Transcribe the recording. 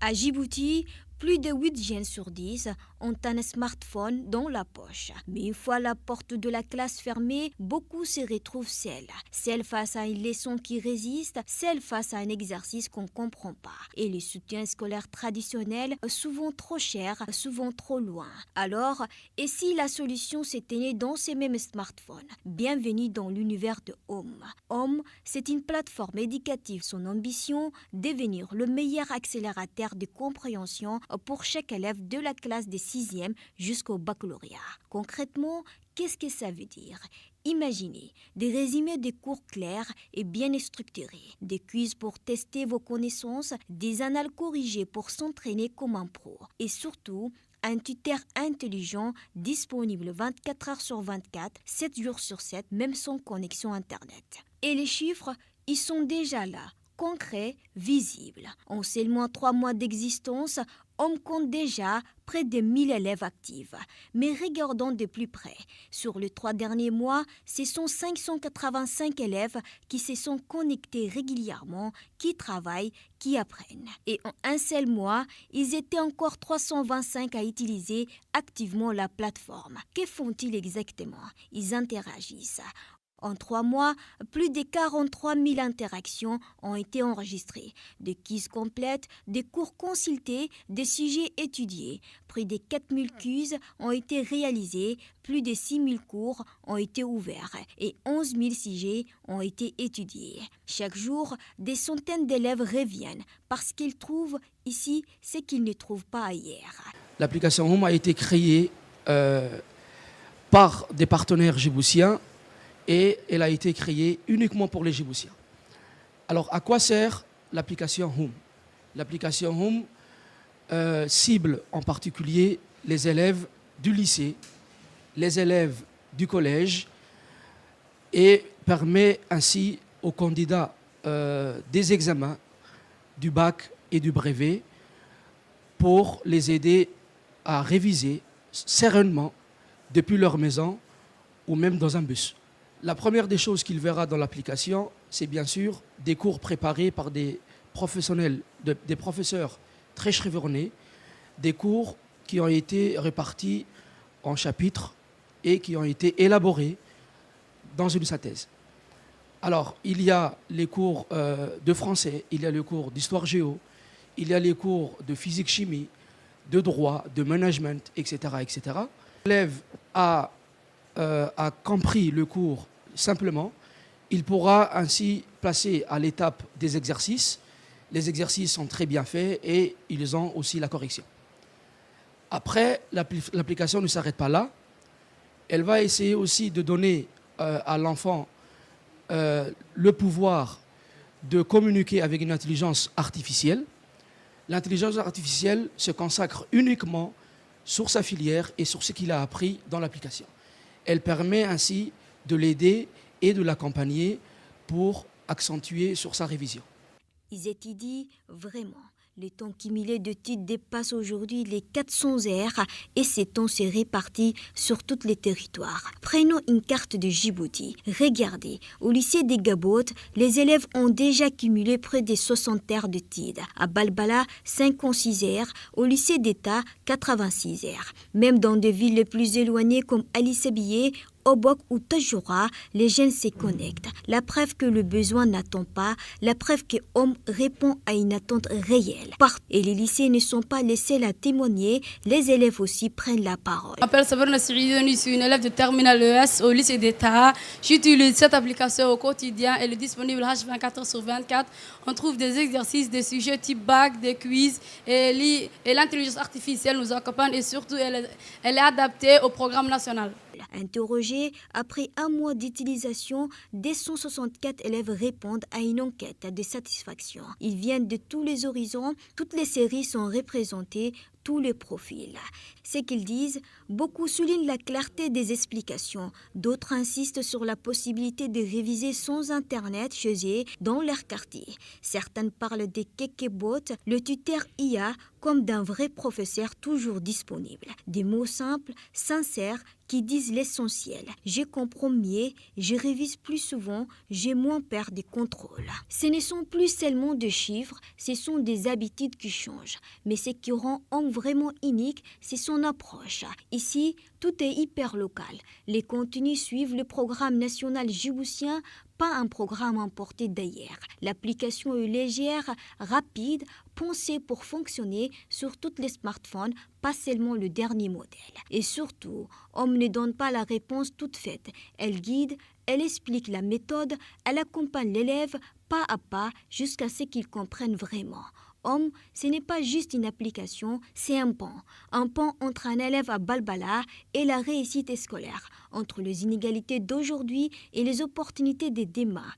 À Djibouti, plus de 8 jeunes sur 10 ont un smartphone dans la poche. Mais une fois la porte de la classe fermée, beaucoup se retrouvent seuls. Seuls face à une leçon qui résiste, seuls face à un exercice qu'on ne comprend pas. Et le soutien scolaire traditionnel, souvent trop cher, souvent trop loin. Alors, et si la solution s'éteignait dans ces mêmes smartphones? Bienvenue dans l'univers de Home. Home, c'est une plateforme éducative. Son ambition, devenir le meilleur accélérateur de compréhension pour chaque élève de la classe des 6e jusqu'au baccalauréat. Concrètement, qu'est-ce que ça veut dire? Imaginez des résumés de cours clairs et bien structurés, des quiz pour tester vos connaissances, des annales corrigées pour s'entraîner comme un pro et surtout un tuteur intelligent disponible 24 heures sur 24, 7 jours sur 7, même sans connexion Internet. Et les chiffres, ils sont déjà là, concrets, visibles. En seulement 3 mois d'existence, on compte déjà près de 1000 élèves actifs. Mais regardons de plus près. Sur les 3 derniers mois, ce sont 585 élèves qui se sont connectés régulièrement, qui travaillent, qui apprennent. Et en un seul mois, ils étaient encore 325 à utiliser activement la plateforme. Que font-ils exactement? Ils interagissent. En 3 mois, plus de 43 000 interactions ont été enregistrées. Des quiz complètes, des cours consultés, des sujets étudiés. Près de 4 000 quiz ont été réalisés, plus de 6 000 cours ont été ouverts et 11 000 sujets ont été étudiés. Chaque jour, des centaines d'élèves reviennent parce qu'ils trouvent ici ce qu'ils ne trouvent pas ailleurs. L'application Home a été créée par des partenaires djiboutiens et elle a été créée uniquement pour les Djiboutiens. Alors, à quoi sert l'application Home? L'application Home cible en particulier les élèves du lycée, les élèves du collège et permet ainsi aux candidats des examens du bac et du brevet pour les aider à réviser sereinement depuis leur maison ou même dans un bus. La première des choses qu'il verra dans l'application, c'est bien sûr des cours préparés par des professionnels, des professeurs très chevronnés, des cours qui ont été répartis en chapitres et qui ont été élaborés dans une synthèse. Alors, il y a les cours de français, il y a les cours d'histoire géo, il y a les cours de physique-chimie, de droit, de management, etc. etc. L'élève a compris le cours simplement, il pourra ainsi passer à l'étape des exercices. Les exercices sont très bien faits et ils ont aussi la correction. Après, l'application ne s'arrête pas là. Elle va essayer aussi de donner à l'enfant le pouvoir de communiquer avec une intelligence artificielle. L'intelligence artificielle se consacre uniquement sur sa filière et sur ce qu'il a appris dans l'application. Elle permet ainsi de l'aider et de l'accompagner pour accentuer sur sa révision. Ils étudient vraiment. Le temps cumulé de titres dépasse aujourd'hui les 400 heures et ces temps se répartis sur tous les territoires. Prenons une carte de Djibouti. Regardez, au lycée des Gabotes, les élèves ont déjà cumulé près de 60 heures de titres. À Balbala, 56 heures. Au lycée d'État, 86 heures. Même dans des villes les plus éloignées comme Ali Sebiye, Obok ou Tajoura, les jeunes se connectent. La preuve que le besoin n'attend pas, la preuve que Home répond à une attente réelle. Et les lycées ne sont pas les seuls à témoigner, les élèves aussi prennent la parole. Je m'appelle Sabrina Sirioni, je suis une élève de terminale ES au lycée d'État. J'utilise cette application au quotidien. Elle est disponible H24 sur 24. On trouve des exercices, des sujets type bac, des quiz. Et l'intelligence artificielle nous accompagne et surtout elle est adaptée au programme national. Interrogés, après un mois d'utilisation, 264 élèves répondent à une enquête de satisfaction. Ils viennent de tous les horizons, toutes les séries sont représentées, tous les profils. Ce qu'ils disent, beaucoup soulignent la clarté des explications, d'autres insistent sur la possibilité de réviser sans Internet chez eux dans leur quartier. Certaines parlent des kekebots, le tuteur IA, comme d'un vrai professeur toujours disponible. Des mots simples, sincères, qui disent l'essentiel. Je comprends mieux, je révise plus souvent, j'ai moins peur des contrôles. Ce ne sont plus seulement des chiffres, ce sont des habitudes qui changent. Mais ce qui rend homme vraiment unique, c'est son approche. Ici, tout est hyper local. Les contenus suivent le programme national djiboutien, pas un programme importé d'ailleurs. L'application est légère, rapide, pensée pour fonctionner sur tous les smartphones, pas seulement le dernier modèle. Et surtout, Home ne donne pas la réponse toute faite. Elle guide, elle explique la méthode, elle accompagne l'élève pas à pas jusqu'à ce qu'il comprenne vraiment. Home, ce n'est pas juste une application, c'est un pont entre un élève à Balbala et la réussite scolaire, entre les inégalités d'aujourd'hui et les opportunités de demain.